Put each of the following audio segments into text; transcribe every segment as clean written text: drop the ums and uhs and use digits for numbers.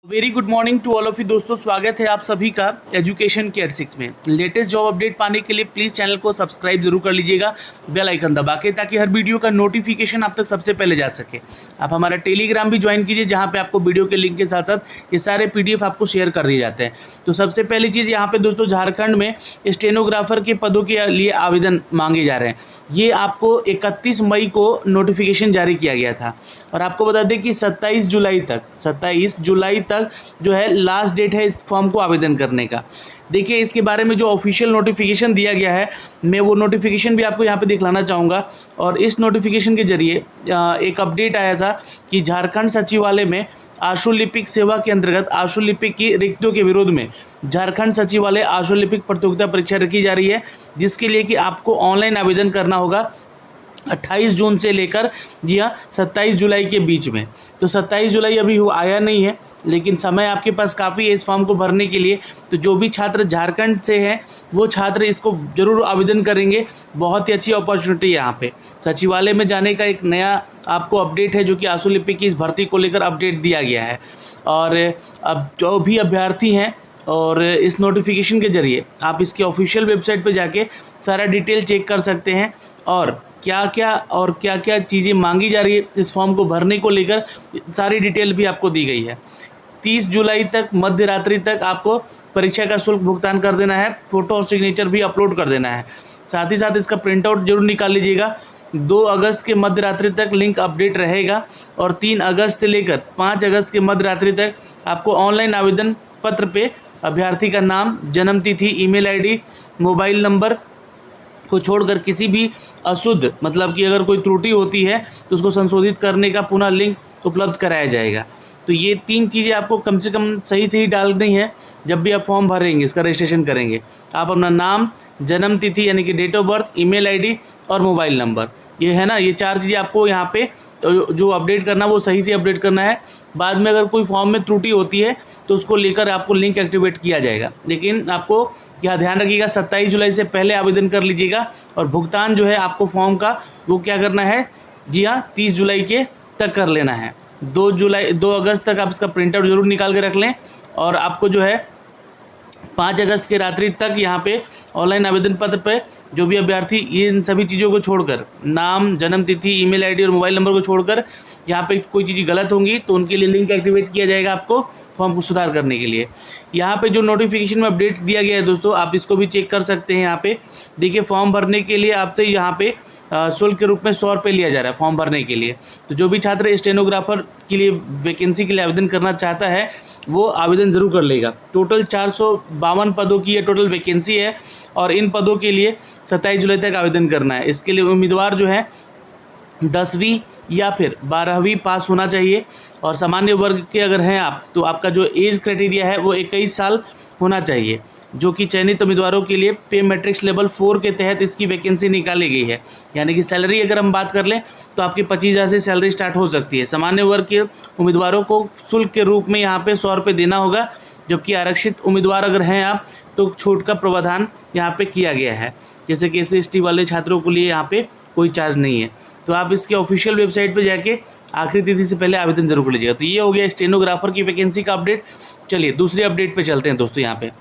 Very good morning to all of you दोस्तों, स्वागत है आप सभी का एजुकेशन केयर 6 में। लेटेस्ट जॉब अपडेट पाने के लिए प्लीज़ चैनल को सब्सक्राइब जरूर कर लीजिएगा, बेल आइकन दबा के, ताकि हर वीडियो का नोटिफिकेशन आप तक सबसे पहले जा सके। आप हमारा टेलीग्राम भी ज्वाइन कीजिए, जहाँ पे आपको वीडियो के लिंक के साथ साथ ये सारे PDF आपको शेयर कर दिए जाते हैं। तो सबसे पहली चीज़ यहाँ पे दोस्तों, झारखंड में स्टेनोग्राफर के पदों के लिए आवेदन मांगे जा रहे हैं। ये आपको 31 मई को नोटिफिकेशन जारी किया गया था और आपको बता दें कि 27 जुलाई तक जो है लास्ट डेट है इस फॉर्म को आवेदन करने का। देखिए, इसके बारे में जो ऑफिशियल नोटिफिकेशन दिया गया है, मैं वो नोटिफिकेशन भी आपको यहाँ पे दिखलाना चाहूँगा। और इस नोटिफिकेशन के जरिए एक अपडेट आया था कि झारखंड सचिवालय में आशुलिपिक सेवा के अंतर्गत आशुलिपिक की रिक्तियों के विरोध में झारखंड सचिवालय आशुलिपिक प्रतियोगिता परीक्षा रखी जा रही है, जिसके लिए कि आपको ऑनलाइन आवेदन करना होगा 28 जून से लेकर 27 जुलाई के बीच में। तो 27 जुलाई अभी आया नहीं है, लेकिन समय आपके पास काफ़ी है इस फॉर्म को भरने के लिए। तो जो भी छात्र झारखंड से हैं वो छात्र इसको जरूर आवेदन करेंगे। बहुत ही अच्छी अपॉर्चुनिटी है यहाँ पे। सचिवालय में जाने का एक नया आपको अपडेट है, जो कि आशुलिपिक की इस भर्ती को लेकर अपडेट दिया गया है। और अब जो भी अभ्यर्थी हैं और इस नोटिफिकेशन के जरिए आप इसके ऑफिशियल वेबसाइट पर जाके सारा डिटेल चेक कर सकते हैं और क्या क्या चीज़ें मांगी जा रही है इस फॉर्म को भरने को लेकर, सारी डिटेल भी आपको दी गई है। 30 जुलाई तक मध्य रात्रि तक आपको परीक्षा का शुल्क भुगतान कर देना है, फ़ोटो और सिग्नेचर भी अपलोड कर देना है। साथ ही साथ इसका प्रिंट आउट जरूर निकाल लीजिएगा। 2 अगस्त के मध्य रात्रि तक लिंक अपडेट रहेगा और 3 अगस्त से लेकर 5 अगस्त के मध्य रात्रि तक आपको ऑनलाइन आवेदन पत्र पे अभ्यर्थी का नाम, जन्म तिथि, ईमेल ID, मोबाइल नंबर को छोड़कर किसी भी अशुद्ध, मतलब कि अगर कोई त्रुटि होती है तो उसको संशोधित करने का पुनः लिंक उपलब्ध कराया जाएगा। तो ये 3 चीज़ें आपको कम से कम सही डालनी है जब भी आप फॉर्म भरेंगे, इसका रजिस्ट्रेशन करेंगे। आप अपना नाम, जन्म तिथि यानी कि date of birth, email ID और मोबाइल नंबर, ये है ना, ये 4 चीज़ें आपको यहाँ पे जो अपडेट करना वो सही से अपडेट करना है। बाद में अगर कोई फॉर्म में त्रुटि होती है तो उसको लेकर आपको लिंक एक्टिवेट किया जाएगा। लेकिन आपको यहाँ ध्यान रखिएगा, 27 जुलाई से पहले आवेदन कर लीजिएगा और भुगतान जो है आपको फॉर्म का वो क्या करना है, जी हाँ, 30 जुलाई के तक कर लेना है। 2 अगस्त तक आप इसका प्रिंट आउट जरूर निकाल के रख लें और आपको जो है 5 अगस्त की रात्रि तक यहाँ पे ऑनलाइन आवेदन पत्र पे जो भी अभ्यर्थी इन सभी चीज़ों को छोड़कर, नाम, जन्म तिथि, ईमेल ID और मोबाइल नंबर को छोड़कर यहाँ पे कोई चीज़ गलत होंगी तो उनके लिए लिंक एक्टिवेट किया जाएगा आपको फॉर्म को सुधार करने के लिए। यहाँ पे जो नोटिफिकेशन में अपडेट दिया गया है दोस्तों, आप इसको भी चेक कर सकते हैं। यहाँ पे देखिए, फॉर्म भरने के लिए आपसे यहाँ पे शुल्क के रूप में 100 रुपये लिया जा रहा है फॉर्म भरने के लिए। तो जो भी छात्र स्टेनोग्राफर के लिए वैकेंसी के लिए आवेदन करना चाहता है वो आवेदन ज़रूर कर लेगा। टोटल 452 पदों की ये टोटल वैकेंसी है और इन पदों के लिए 27 जुलाई तक आवेदन करना है। इसके लिए उम्मीदवार जो है 10वीं या फिर 12वीं पास होना चाहिए और सामान्य वर्ग के अगर हैं आप तो आपका जो एज क्राइटेरिया है वो 21 साल होना चाहिए, जो कि चयनित उम्मीदवारों के लिए पे मैट्रिक्स लेवल 4 के तहत इसकी वैकेंसी निकाली गई है। यानी कि सैलरी अगर हम बात कर लें तो आपकी 25,000 से सैलरी स्टार्ट हो सकती है। सामान्य वर्ग के उम्मीदवारों को शुल्क के रूप में यहाँ पे 100 रुपये देना होगा, जबकि आरक्षित उम्मीदवार अगर हैं आप तो छूट का प्रावधान यहाँ पे किया गया है। जैसे कि SC/ST वाले छात्रों के लिए यहाँ पे कोई चार्ज नहीं है। तो आप इसके ऑफिशियल वेबसाइट पे जाके आखिरी तिथि से पहले आवेदन जरूर कर लीजिएगा। तो ये हो गया स्टेनोग्राफर की वैकेंसी का अपडेट। चलिए दूसरे अपडेट पे चलते हैं दोस्तों। यहाँ पे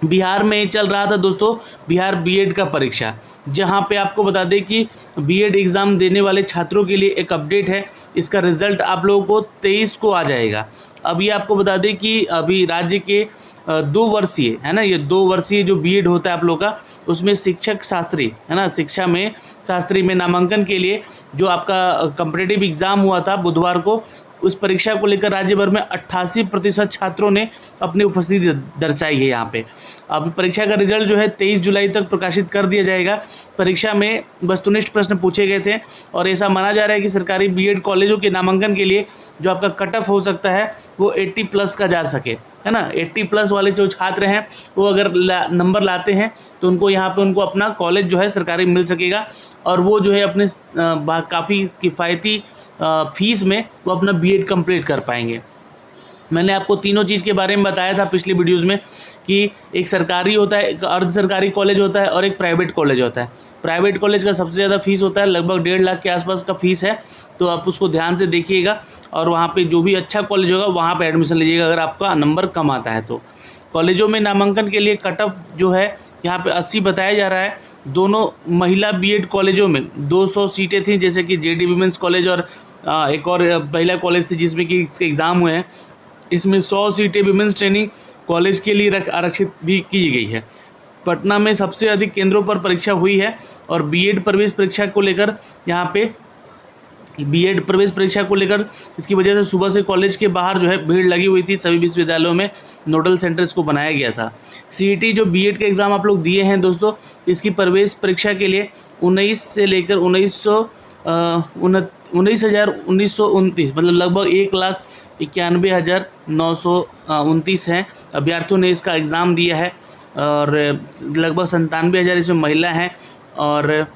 बिहार में चल रहा था दोस्तों बिहार B.Ed का परीक्षा, जहां पे आपको बता दें कि B.Ed एग्ज़ाम देने वाले छात्रों के लिए एक अपडेट है। इसका रिज़ल्ट आप लोगों को 23 को आ जाएगा। अभी आपको बता दें कि अभी राज्य के 2 वर्षीय है ना, ये 2 वर्षीय जो B.Ed होता है आप लोग का, उसमें शिक्षक शास्त्री है ना, शिक्षा में शास्त्री में नामांकन के लिए जो आपका कॉम्पिटिटिव एग्ज़ाम हुआ था बुधवार को, उस परीक्षा को लेकर राज्य भर में 88% छात्रों ने अपनी उपस्थिति दर्शाई है। यहाँ पे अब परीक्षा का रिजल्ट जो है 23 जुलाई तक प्रकाशित कर दिया जाएगा। परीक्षा में वस्तुनिष्ठ प्रश्न पूछे गए थे और ऐसा माना जा रहा है कि सरकारी B.Ed कॉलेजों के नामांकन के लिए जो आपका कट ऑफ हो सकता है वो 80+ का जा सके, है ना। 80+ वाले जो छात्र हैं वो अगर नंबर लाते हैं तो उनको यहाँ पे उनको अपना कॉलेज जो है सरकारी मिल सकेगा और वो जो है अपने काफ़ी किफ़ायती फीस में वो अपना B.Ed कंप्लीट कर पाएंगे। मैंने आपको तीनों चीज़ के बारे में बताया था पिछली वीडियोज़ में कि एक सरकारी होता है, एक अर्ध सरकारी कॉलेज होता है और एक प्राइवेट कॉलेज होता है। प्राइवेट कॉलेज का सबसे ज़्यादा फीस होता है, लगभग 1.5 लाख के आसपास का फीस है। तो आप उसको ध्यान से देखिएगा और वहाँ पे जो भी अच्छा कॉलेज होगा वहाँ पे एडमिशन लीजिएगा अगर आपका नंबर कम आता है तो। कॉलेजों में नामांकन के लिए कट ऑफ जो है यहाँ पे 80 बताया जा रहा है। दोनों महिला बीएड कॉलेजों में 200 सीटें थी, जैसे कि जेडी वीमेंस कॉलेज और एक और महिला कॉलेज थी जिसमें कि इसके एग्ज़ाम हुए हैं। इसमें 100 सीटें विमेंस ट्रेनिंग कॉलेज के लिए आरक्षित भी की गई है। पटना में सबसे अधिक केंद्रों पर परीक्षा हुई है और बीएड प्रवेश परीक्षा को लेकर यहाँ पे बीएड प्रवेश परीक्षा को लेकर इसकी वजह से सुबह से कॉलेज के बाहर जो है भीड़ लगी हुई थी। सभी विश्वविद्यालयों में नोडल सेंटर्स को बनाया गया था। सीईटी जो बीएड के एग्ज़ाम आप लोग दिए हैं दोस्तों, इसकी प्रवेश परीक्षा के लिए 19 से लेकर 19,1929 मतलब लगभग 1,91,929 हैं अभ्यर्थियों ने इसका एग्ज़ाम दिया है और लगभग 97,000 इसमें महिला हैं और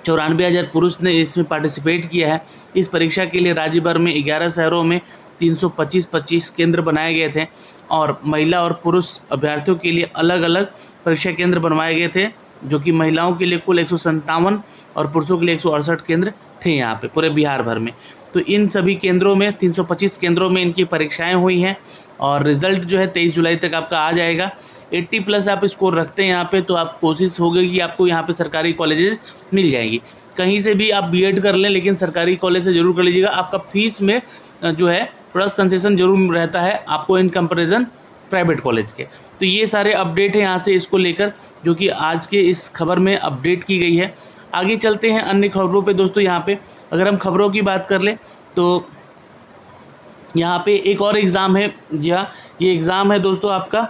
94,000 पुरुष ने इसमें पार्टिसिपेट किया है। इस परीक्षा के लिए राज्य भर में 11 शहरों में 325 केंद्र बनाए गए थे और महिला और पुरुष अभ्यर्थियों के लिए अलग अलग परीक्षा केंद्र बनवाए गए थे, जो कि महिलाओं के लिए कुल 157 और पुरुषों के लिए 168 केंद्र थे यहाँ पे पूरे बिहार भर में। तो इन सभी केंद्रों में 325 केंद्रों में इनकी परीक्षाएं हुई हैं और रिज़ल्ट जो है 23 जुलाई तक आपका आ जाएगा। 80+ आप स्कोर रखते हैं यहाँ पे तो आप कोशिश होगी कि आपको यहाँ पे सरकारी कॉलेजेस मिल जाएंगी। कहीं से भी आप बीएड कर लें लेकिन सरकारी कॉलेज से ज़रूर कर लीजिएगा। आपका फीस में जो है थोड़ा कंसेशन जरूर रहता है आपको इन कंपैरिजन प्राइवेट कॉलेज के। तो ये सारे अपडेट हैं यहाँ से इसको लेकर जो कि आज के इस खबर में अपडेट की गई है। आगे चलते हैं अन्य खबरों पे दोस्तों। यहाँ पे अगर हम खबरों की बात कर लें तो यहाँ पे एक और एग्ज़ाम है। ये एग्ज़ाम है दोस्तों आपका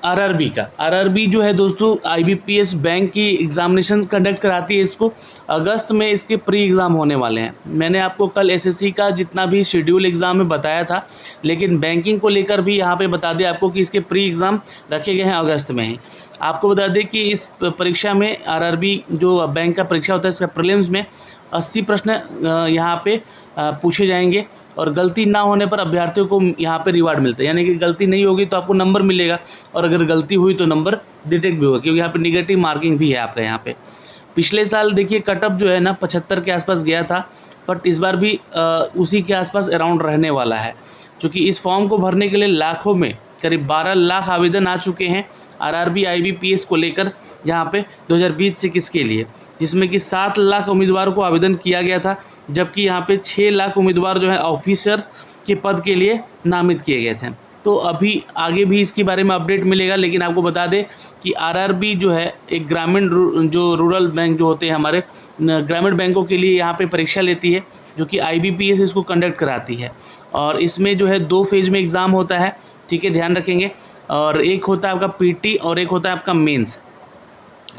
आरआरबी का। आरआरबी जो है दोस्तों आईबीपीएस बैंक की एग्जामिनेशन कंडक्ट कराती है। इसको अगस्त में इसके प्री एग्ज़ाम होने वाले हैं। मैंने आपको कल एसएससी का जितना भी शेड्यूल एग्ज़ाम में बताया था, लेकिन बैंकिंग को लेकर भी यहाँ पे बता दें आपको कि इसके प्री एग्ज़ाम रखे गए हैं अगस्त में ही। आपको बता दें कि इस परीक्षा में आरआरबी जो बैंक का परीक्षा होता है इसका प्रीलिम्स में 80 प्रश्न यहाँ पे पूछे जाएंगे और गलती ना होने पर अभ्यर्थियों को यहाँ पे रिवार्ड मिलता है। यानी कि गलती नहीं होगी तो आपको नंबर मिलेगा और अगर गलती हुई तो नंबर डिटेक्ट भी होगा, क्योंकि यहाँ पे निगेटिव मार्किंग भी है आपका यहाँ पे। पिछले साल देखिए कटअप जो है ना 75 के आसपास गया था, बट इस बार भी उसी के आसपास अराउंड रहने वाला है, क्योंकि इस फॉर्म को भरने के लिए लाखों में करीब 12 लाख आवेदन आ चुके हैं आरआरबी आईबीपीएस को लेकर यहाँ पे 2020-21 के लिए, जिसमें कि 7 लाख उम्मीदवारों को आवेदन किया गया था, जबकि यहाँ पे 6 लाख उम्मीदवार जो है ऑफिसर के पद के लिए नामित किए गए थे। तो अभी आगे भी इसके बारे में अपडेट मिलेगा, लेकिन आपको बता दें कि आरआरबी जो है एक ग्रामीण जो रूरल बैंक जो होते हैं हमारे ग्रामीण बैंकों के लिए यहाँ पे परीक्षा लेती है, जो कि आईबीपीएस इसको कंडक्ट कराती है। और इसमें जो है 2 फेज में एग्ज़ाम होता है, ठीक है, ध्यान रखेंगे। और एक होता है आपका पीटी और एक होता है आपका मेंस।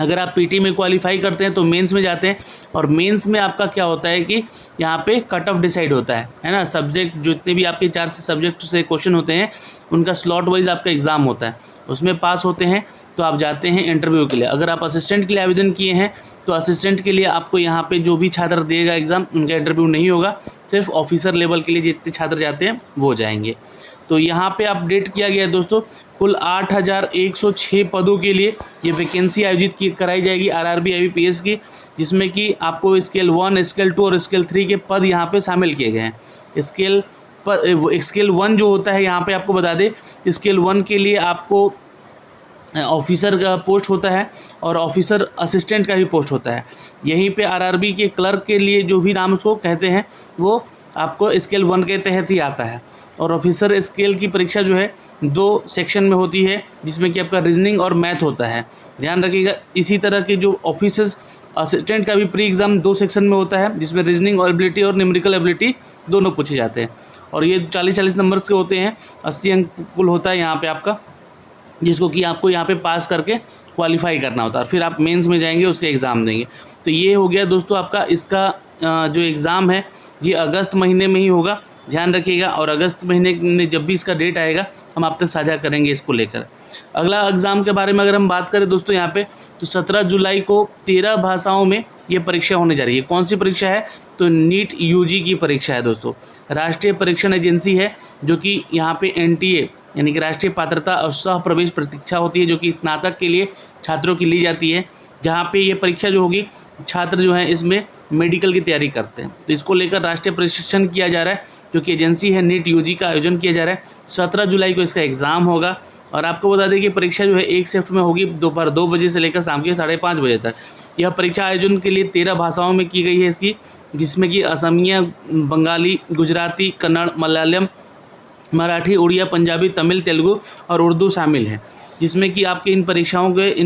अगर आप पीटी में क्वालिफाई करते हैं तो मेंस में जाते हैं, और मेंस में आपका क्या होता है कि यहाँ पे कट ऑफ डिसाइड होता है ना। सब्जेक्ट जितने भी आपके 4 सब्जेक्ट से क्वेश्चन होते हैं उनका स्लॉट वाइज आपका एग्ज़ाम होता है, उसमें पास होते हैं तो आप जाते हैं इंटरव्यू के लिए। अगर आप असिस्टेंट के लिए आवेदन किए हैं तो असिस्टेंट के लिए आपको यहाँ पे जो भी छात्र देगा एग्ज़ाम उनका इंटरव्यू नहीं होगा, सिर्फ ऑफिसर लेवल के लिए जितने छात्र जाते हैं वो जाएंगे। तो यहाँ पे अपडेट किया गया है दोस्तों, कुल 8,106 पदों के लिए ये वैकेंसी आयोजित कराई जाएगी आरआरबी आईबीपीएस की, जिसमें कि आपको स्केल 1, स्केल 2 और स्केल 3 के पद यहाँ पे शामिल किए गए हैं। स्केल 1 जो होता है यहाँ पे आपको बता दें, स्केल 1 के लिए आपको ऑफिसर का पोस्ट होता है और ऑफिसर असिस्टेंट का भी पोस्ट होता है। यहीं पे आरआरबी के क्लर्क के लिए जो भी नाम उसको कहते हैं वो आपको स्केल 1 के तहत ही आता है। और ऑफिसर स्केल की परीक्षा जो है 2 सेक्शन में होती है, जिसमें कि आपका रीजनिंग और मैथ होता है, ध्यान रखिएगा। इसी तरह के जो ऑफिसर्स असिस्टेंट का भी प्री एग्ज़ाम 2 सेक्शन में होता है, जिसमें रीजनिंग एबिलिटी और न्यूमेरिकल एबिलिटी दोनों पूछे जाते हैं। और ये 40-40 नंबर्स के होते हैं, 80 अंक कुल होता है यहाँ पे आपका, जिसको कि आपको यहाँ पे पास करके क्वालिफाई करना होता है और फिर आप मेंस में जाएंगे उसके एग्ज़ाम देंगे। तो ये हो गया दोस्तों आपका इसका जो एग्ज़ाम है ये अगस्त महीने में ही होगा, ध्यान रखिएगा। और अगस्त महीने में जब भी इसका डेट आएगा हम आप तक साझा करेंगे इसको लेकर। अगला एग्ज़ाम के बारे में अगर हम बात करें दोस्तों यहाँ पे, तो 17 जुलाई को 13 भाषाओं में ये परीक्षा होने जा रही है। कौन सी परीक्षा है? तो नीट यूजी की परीक्षा है दोस्तों। राष्ट्रीय परीक्षण एजेंसी है, जो कि यहाँ पे NTA यानी कि राष्ट्रीय पात्रता और सह प्रवेश परीक्षा होती है, जो कि स्नातक के लिए छात्रों की ली जाती है, जहाँ पे ये परीक्षा जो होगी छात्र जो है इसमें मेडिकल की तैयारी करते हैं। तो इसको लेकर राष्ट्रीय प्रशिक्षण किया जा रहा है, जो कि एजेंसी है NEET UG का आयोजन किया जा रहा है। 17 जुलाई को इसका एग्ज़ाम होगा और आपको बता दें कि परीक्षा जो है एक शिफ्ट में होगी, दोपहर 2 बजे से लेकर शाम के 5:30 बजे तक। यह परीक्षा आयोजन के लिए 13 भाषाओं में की गई है इसकी, जिसमें कि असमिया, बंगाली, गुजराती, कन्नड़, मलयालम, मराठी, उड़िया, पंजाबी, तमिल, तेलुगु और उर्दू शामिल हैं, जिसमें कि आपके इन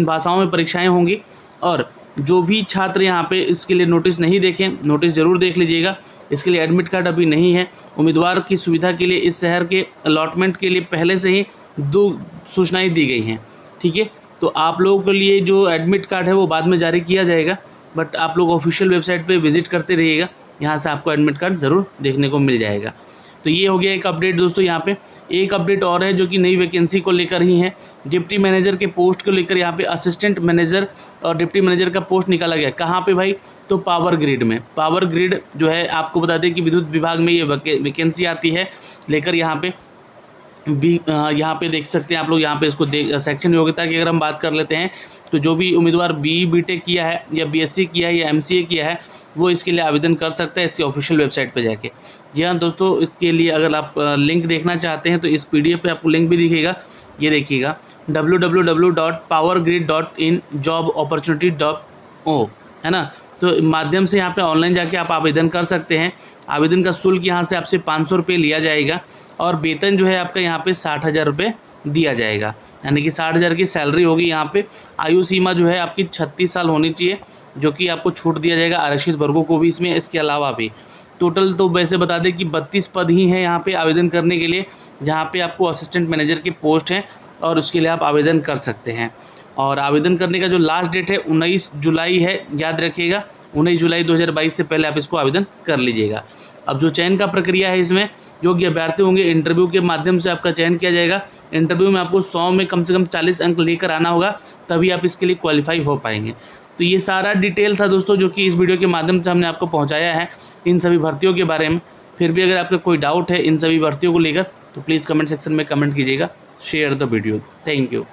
भाषाओं में परीक्षाएं होंगी। और जो भी छात्र यहाँ पे इसके लिए नोटिस नहीं देखें, नोटिस ज़रूर देख लीजिएगा। इसके लिए एडमिट कार्ड अभी नहीं है। उम्मीदवार की सुविधा के लिए इस शहर के अलॉटमेंट के लिए पहले से ही 2 सूचनाएं दी गई हैं, ठीक है। तो आप लोगों के लिए जो एडमिट कार्ड है वो बाद में जारी किया जाएगा, बट आप लोग ऑफिशियल वेबसाइट पे विजिट करते रहिएगा, यहाँ से आपको एडमिट कार्ड ज़रूर देखने को मिल जाएगा। तो ये हो गया एक अपडेट दोस्तों। यहाँ पे एक अपडेट और है, जो कि नई वैकेंसी को लेकर ही है। डिप्टी मैनेजर के पोस्ट को लेकर यहाँ पे असिस्टेंट मैनेजर और डिप्टी मैनेजर का पोस्ट निकाला गया। कहाँ पे भाई? तो पावर ग्रिड में। पावर ग्रिड जो है, आपको बता दें कि विद्युत विभाग में ये वैकेंसी आती है लेकर। यहाँ पे देख सकते हैं आप लोग, यहाँ पे इसको सेक्शन योग्यता की अगर हम बात कर लेते हैं, तो जो भी उम्मीदवार BE BTech किया है या BSc किया है या MCA किया है, वो इसके लिए आवेदन कर सकता है इसकी ऑफिशियल वेबसाइट पे जाके। जी हाँ दोस्तों, इसके लिए अगर आप लिंक देखना चाहते हैं तो इस PDF पे आपको लिंक भी दिखेगा, ये देखिएगा www.powergrid.in.jobopportunity.o, है ना। तो माध्यम से यहाँ पे ऑनलाइन जाके आप आवेदन कर सकते हैं। आवेदन का शुल्क यहाँ से आपसे 500 रुपये लिया जाएगा और वेतन जो है आपका यहाँ पे 60,000 रुपये दिया जाएगा, यानी कि 60,000 की सैलरी होगी। यहाँ पे आयु सीमा जो है आपकी 36 साल होनी चाहिए, जो कि आपको छूट दिया जाएगा आरक्षित वर्गों को भी इसमें। इसके अलावा भी टोटल तो वैसे बता दें कि 32 पद ही हैं यहाँ पे आवेदन करने के लिए, जहाँ पे आपको असिस्टेंट मैनेजर के पोस्ट हैं और उसके लिए आप आवेदन कर सकते हैं। और आवेदन करने का जो लास्ट डेट है 19 जुलाई है, याद रखिएगा। 19 जुलाई 2022 से पहले आप इसको आवेदन कर लीजिएगा। अब जो चयन का प्रक्रिया है, इसमें योग्य अभ्यर्थी होंगे, इंटरव्यू के माध्यम से आपका चयन किया जाएगा। इंटरव्यू में आपको 100 में कम से कम 40 अंक लेकर आना होगा, तभी आप इसके लिए क्वालिफाई हो पाएंगे। तो ये सारा डिटेल था दोस्तों, जो कि इस वीडियो के माध्यम से हमने आपको पहुंचाया है इन सभी भर्तियों के बारे में। फिर भी अगर आपका कोई डाउट है इन सभी भर्तियों को लेकर, तो प्लीज़ कमेंट सेक्शन में कमेंट कीजिएगा, share the video. Thank you.